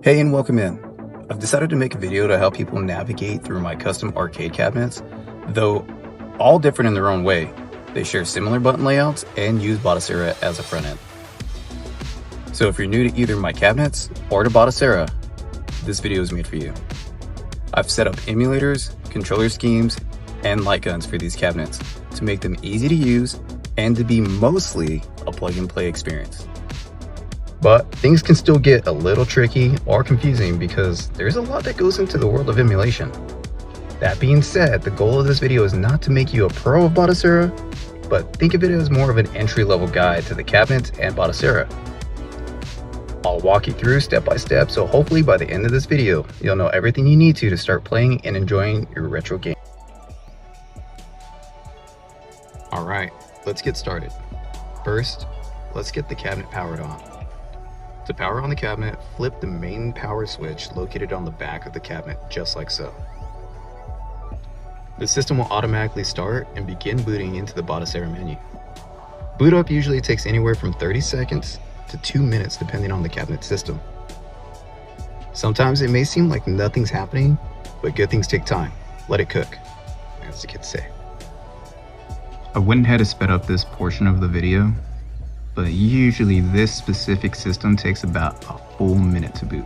Hey and welcome in. I've decided to make a video to help people navigate through my custom arcade cabinets, though all different in their own way. They share similar button layouts and use Batocera as a front end. So if you're new to either my cabinets or to Batocera, this video is made for you. I've set up emulators, controller schemes, and light guns for these cabinets to make them easy to use and to be mostly a plug and play experience. But things can still get a little tricky or confusing because there's a lot that goes into the world of emulation. That being said, the goal of this video is not to make you a pro of Batocera, but think of it as more of an entry-level guide to the cabinets and Batocera. I'll walk you through step by step, so hopefully by the end of this video, you'll know everything you need to start playing and enjoying your retro game. Alright, let's get started. First, let's get the cabinet powered on. To power on the cabinet, flip the main power switch located on the back of the cabinet, just like so. The system will automatically start and begin booting into the Batocera menu. Boot up usually takes anywhere from 30 seconds to 2 minutes depending on the cabinet system. Sometimes it may seem like nothing's happening, but good things take time. Let it cook, as the kids say. I went ahead and sped up this portion of the video, but usually this specific system takes about a full minute to boot.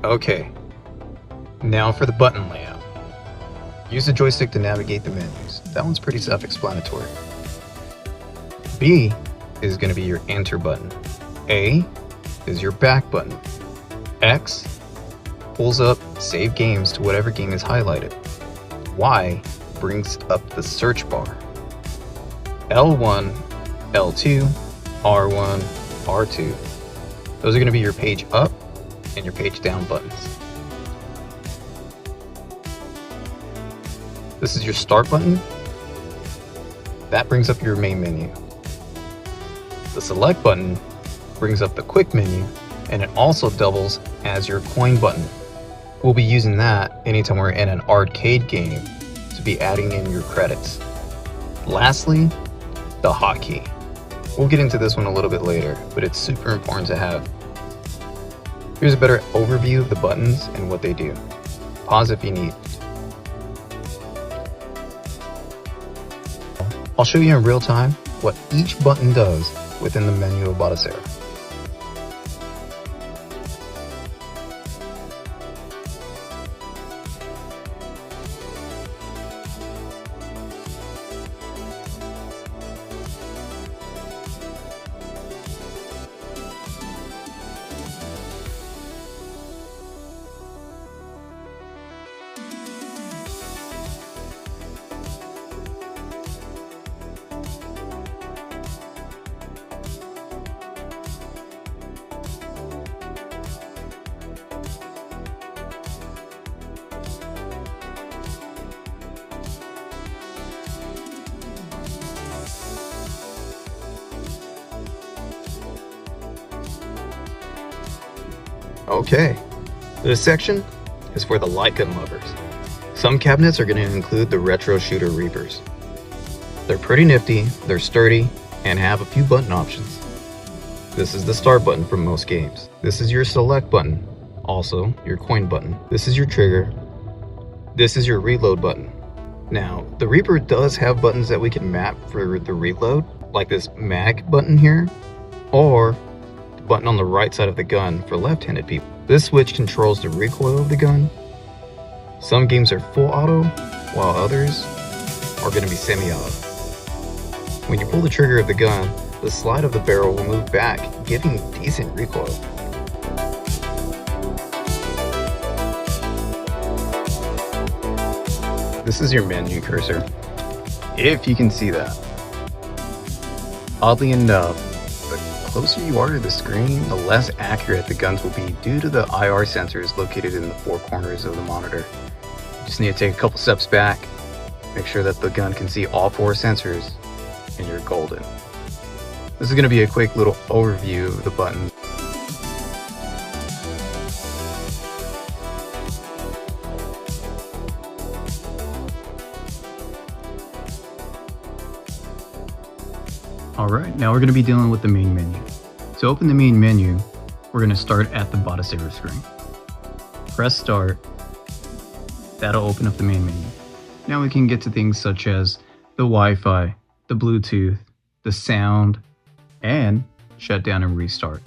Okay, now for the button layout. Use the joystick to navigate the menus. That one's pretty self-explanatory. B is going to be your enter button. A is your back button. X pulls up save games to whatever game is highlighted. Y brings up the search bar. L1, L2, R1, R2. Those are going to be your page up and your page down buttons. This is your start button. That brings up your main menu. The select button brings up the quick menu, and it also doubles as your coin button. We'll be using that anytime we're in an arcade game to be adding in your credits. Lastly, the hotkey. We'll get into this one a little bit later, but it's super important to have. Here's a better overview of the buttons and what they do. Pause if you need. I'll show you in real time what each button does within the menu of Batocera. Okay, this section is for the Lightgun lovers. Some cabinets are going to include the RetroShooter Reapers. They're pretty nifty, they're sturdy, and have a few button options. This is the start button for most games. This is your select button, also your coin button. This is your trigger. This is your reload button. Now, the Reaper does have buttons that we can map for the reload, like this mag button here, or the button on the right side of the gun for left-handed people. This switch controls the recoil of the gun. Some games are full auto, while others are going to be semi-auto. When you pull the trigger of the gun, the slide of the barrel will move back, giving decent recoil. This is your menu cursor, if you can see that. Oddly enough, the closer you are to the screen, the less accurate the guns will be due to the IR sensors located in the four corners of the monitor. Just need to take a couple steps back, make sure that the gun can see all 4 sensors, and you're golden. This is going to be a quick little overview of the buttons. Alright, now we're going to be dealing with the main menu. To open the main menu, we're going to start at the Batocera screen. Press start. That'll open up the main menu. Now we can get to things such as the Wi-Fi, the Bluetooth, the sound, and shut down and restart.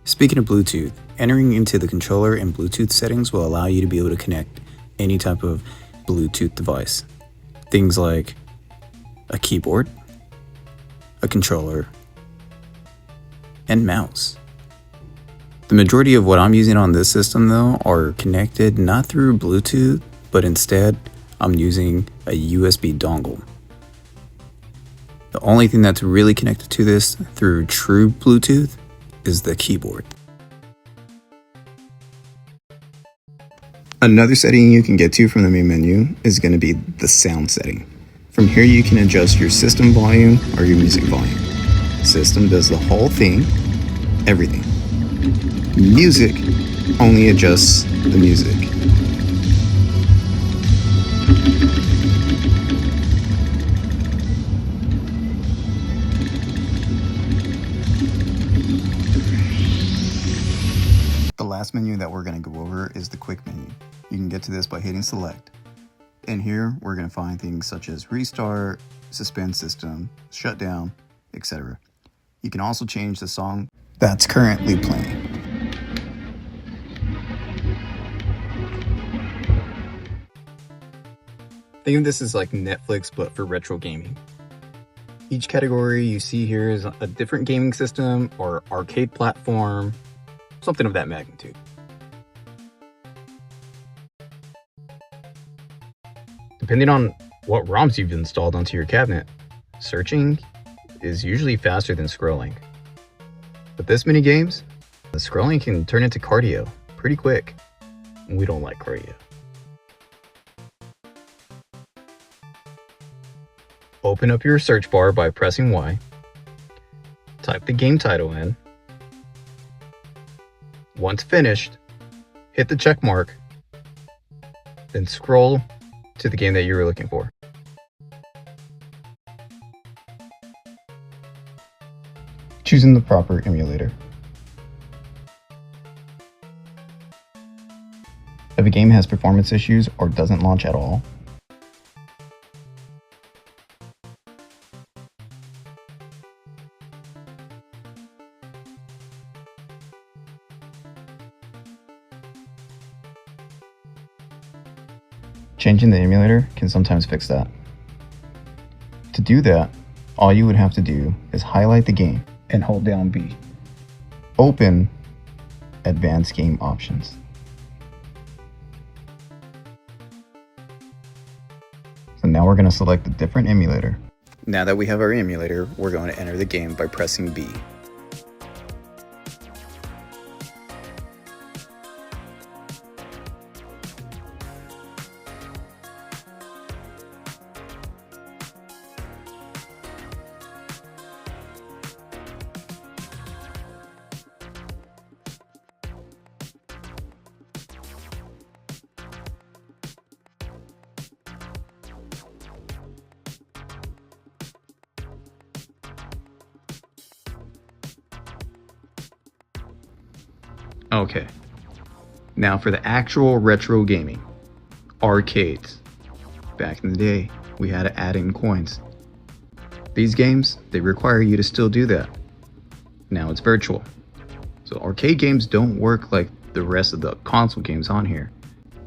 Speaking of Bluetooth, entering into the controller and Bluetooth settings will allow you to be able to connect any type of Bluetooth device. Things like a keyboard, a controller, and mouse. The majority of what I'm using on this system though are connected not through Bluetooth, but instead I'm using a USB dongle. The only thing that's really connected to this through true Bluetooth is the keyboard. Another setting you can get to from the main menu is going to be the sound setting. From here you can adjust your system volume or your music volume. System does the whole thing, everything. Music only adjusts the music. The last menu that we're going to go over is the quick menu. You can get to this by hitting select. In here, we're going to find things such as restart, suspend system, shutdown, etc. You can also change the song that's currently playing. Think of this as like Netflix, but for retro gaming. Each category you see here is a different gaming system or arcade platform, something of that magnitude. Depending on what ROMs you've installed onto your cabinet, searching is usually faster than scrolling. With this many games, the scrolling can turn into cardio pretty quick, and we don't like cardio. Open up your search bar by pressing Y. Type the game title in. Once finished, hit the check mark, then scroll to the game that you were looking for. Choosing the proper emulator. If a game has performance issues or doesn't launch at all, changing the emulator can sometimes fix that. To do that, all you would have to do is highlight the game and hold down B. Open Advanced Game Options. So now we're going to select a different emulator. Now that we have our emulator, we're going to enter the game by pressing B. Okay, now for the actual retro gaming. Arcades. Back in the day, we had to add in coins. These games, they require you to still do that. Now it's virtual. So arcade games don't work like the rest of the console games on here.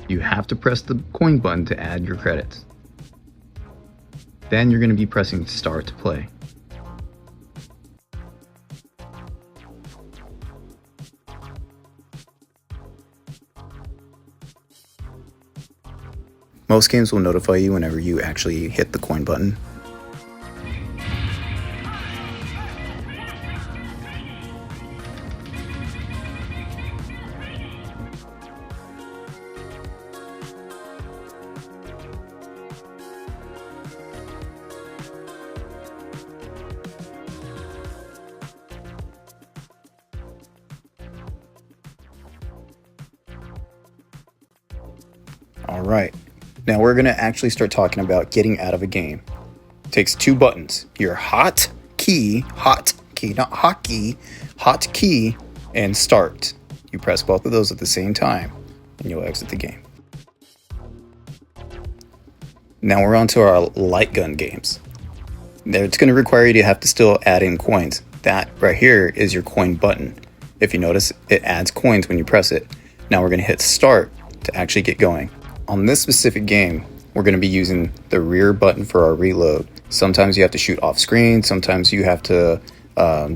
You have to press the coin button to add your credits. Then you're going to be pressing start to play. Most games will notify you whenever you actually hit the coin button. All right, now we're gonna actually start talking about getting out of a game. It takes two buttons, your hot key, not hotkey, hot key, and start. You press both of those at the same time, and you'll exit the game. Now we're on to our Lightgun games. Now it's gonna require you to have to still add in coins. That right here is your coin button. If you notice, it adds coins when you press it. Now we're gonna hit start to actually get going. On this specific game, we're gonna be using the rear button for our reload. Sometimes you have to shoot off screen, sometimes you have to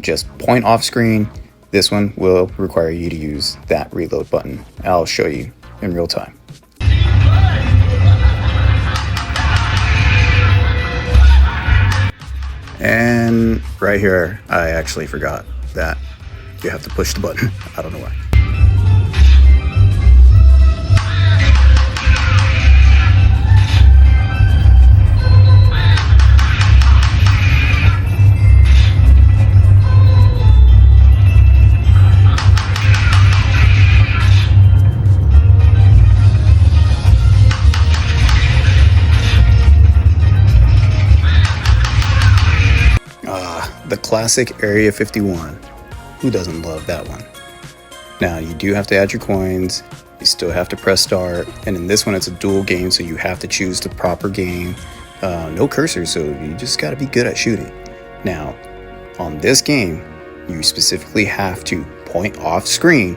just point off screen. This one will require you to use that reload button. I'll show you in real time. And right here, I actually forgot that you have to push the button. I don't know why. The classic Area 51. Who doesn't love that one? Now, you do have to add your coins, you still have to press start, and in this one it's a dual game, so you have to choose the proper game. No cursor, so you just gotta be good at shooting. Now, on this game, you specifically have to point off screen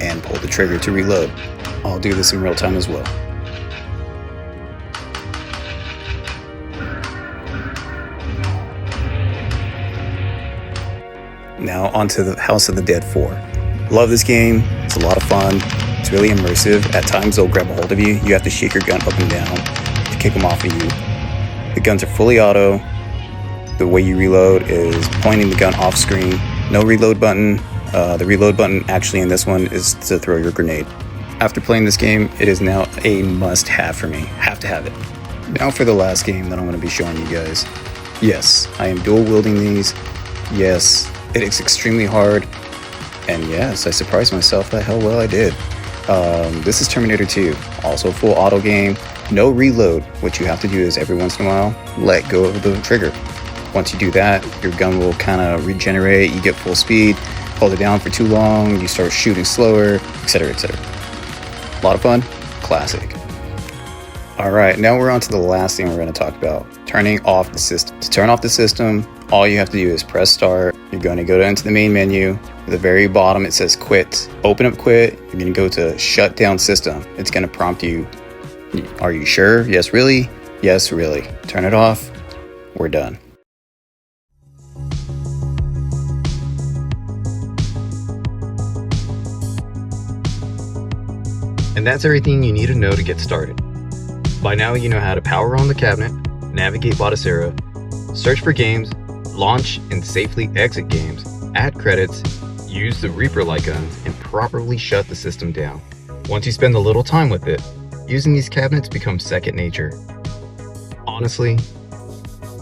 and pull the trigger to reload. I'll do this in real time as well. Now onto the House of the Dead 4. Love this game, it's a lot of fun, it's really immersive. At times they'll grab a hold of you, you have to shake your gun up and down to kick them off of you. The guns are fully auto, the way you reload is pointing the gun off screen, no reload button. The reload button actually in this one is to throw your grenade. After playing this game, it is now a must-have for me, have to have it. Now for the last game that I'm going to be showing you guys. Yes, I am dual wielding these, yes. It is extremely hard, and yes, I surprised myself at how well I did. This is Terminator 2, also full auto game, no reload. What you have to do is every once in a while, let go of the trigger. Once you do that, your gun will kind of regenerate, you get full speed, hold it down for too long, you start shooting slower, etc, etc. A lot of fun, classic. Alright, now we're on to the last thing we're going to talk about, turning off the system. To turn off the system, all you have to do is press start. You're going to go into the main menu. At the very bottom, it says quit. Open up quit. You're going to go to shut down system. It's going to prompt you, are you sure? Yes, really? Yes, really. Turn it off. We're done. And that's everything you need to know to get started. By now you know how to power on the cabinet, navigate Batocera, search for games, launch and safely exit games, add credits, use the Reaper Lightgun, and properly shut the system down. Once you spend a little time with it, using these cabinets becomes second nature. Honestly,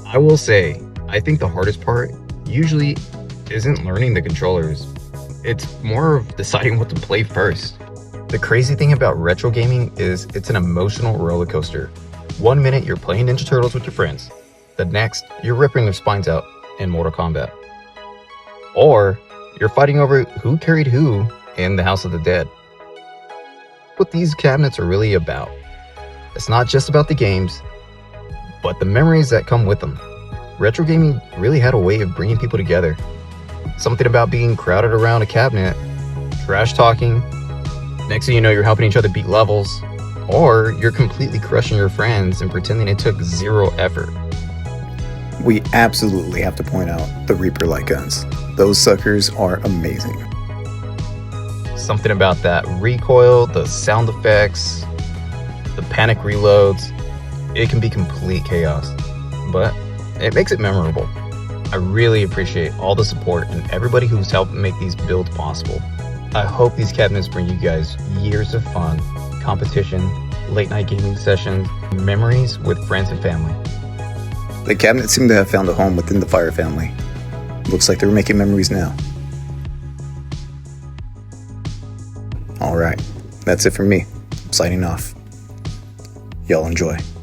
I will say, I think the hardest part usually isn't learning the controllers. It's more of deciding what to play first. The crazy thing about retro gaming is it's an emotional roller coaster. 1 minute you're playing Ninja Turtles with your friends, the next you're ripping their spines out in Mortal Kombat. Or you're fighting over who carried who in the House of the Dead. What these cabinets are really about. It's not just about the games, but the memories that come with them. Retro gaming really had a way of bringing people together. Something about being crowded around a cabinet, trash talking, next thing you know you're helping each other beat levels, or you're completely crushing your friends and pretending it took zero effort. We absolutely have to point out the Reaper light guns. Those suckers are amazing. Something about that recoil, the sound effects, the panic reloads, it can be complete chaos, but it makes it memorable. I really appreciate all the support and everybody who's helped make these builds possible. I hope these cabinets bring you guys years of fun, competition, late night gaming sessions, memories with friends and family. The cabinets seem to have found a home within the Fire family. Looks like they're making memories now. Alright, that's it from me. I'm signing off. Y'all enjoy.